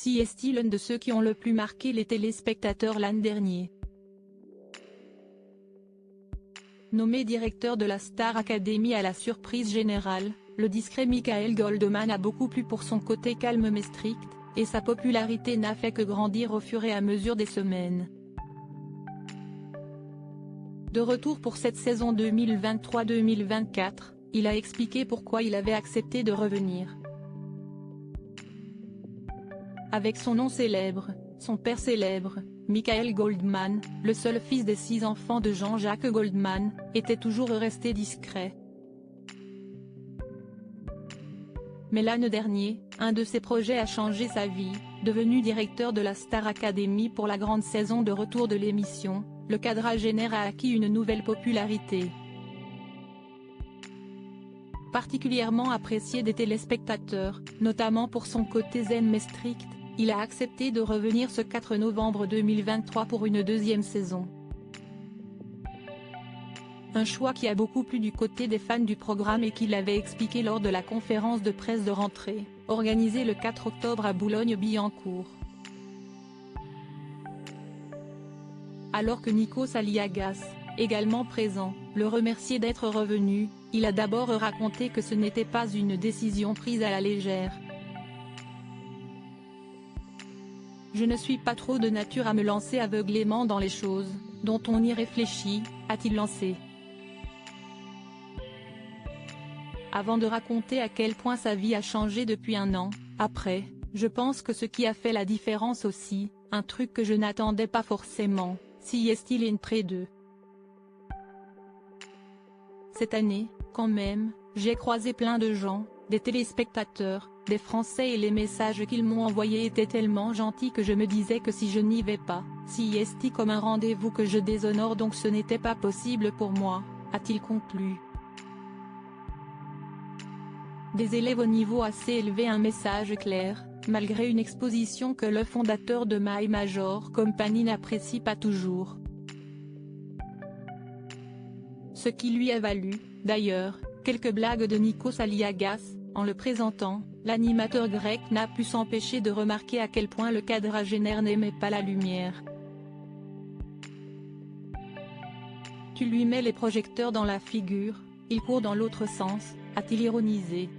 si est-il l'un de ceux qui ont le plus marqué les téléspectateurs l'an dernier. Nommé directeur de la Star Academy à la surprise générale, le discret Michael Goldman a beaucoup plu pour son côté calme mais strict, et sa popularité n'a fait que grandir au fur et à mesure des semaines. De retour pour cette saison 2023-2024, il a expliqué pourquoi il avait accepté de revenir. Avec son nom célèbre, son père célèbre, Michael Goldman, le seul fils des 6 enfants de Jean-Jacques Goldman, était toujours resté discret. Mais l'an dernier, un de ses projets a changé sa vie, devenu directeur de la Star Academy pour la grande saison de retour de l'émission, le quadragénaire a acquis une nouvelle popularité. Particulièrement apprécié des téléspectateurs, notamment pour son côté zen mais strict, il a accepté de revenir ce 4 novembre 2023 pour une deuxième saison. Un choix qui a beaucoup plu du côté des fans du programme et qu'il avait expliqué lors de la conférence de presse de rentrée, organisée le 4 octobre à Boulogne-Billancourt. Alors que Nikos Aliagas, également présent, le remerciait d'être revenu, il a d'abord raconté que ce n'était pas une décision prise à la légère. Je ne suis pas trop de nature à me lancer aveuglément dans les choses, dont on y réfléchit, a-t-il lancé. Avant de raconter à quel point sa vie a changé depuis un an, après, je pense que ce qui a fait la différence aussi, un truc que je n'attendais pas forcément, si est-il une près d'eux. Cette année, quand même, j'ai croisé plein de gens, des téléspectateurs, des Français et les messages qu'ils m'ont envoyés étaient tellement gentils que je me disais que si je n'y vais pas, si est comme un rendez-vous que je déshonore donc ce n'était pas possible pour moi, a-t-il conclu. Des élèves au niveau assez élevé, un message clair, malgré une exposition que le fondateur de My Major Company n'apprécie pas toujours. Ce qui lui a valu, d'ailleurs, quelques blagues de Nikos Aliagas. En le présentant, l'animateur grec n'a pu s'empêcher de remarquer à quel point le quadragénaire n'aimait pas la lumière. Tu lui mets les projecteurs dans la figure, il court dans l'autre sens, a-t-il ironisé.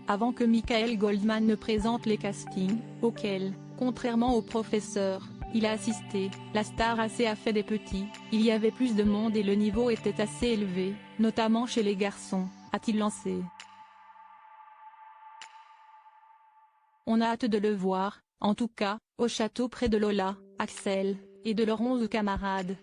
Avant que Michael Goldman ne présente les castings, auxquels, contrairement au professeur, il a assisté, la star a fait des petits, il y avait plus de monde et le niveau était assez élevé, notamment chez les garçons, a-t-il lancé. On a hâte de le voir, en tout cas, au château près de Lola, Axel, et de leurs 11 camarades.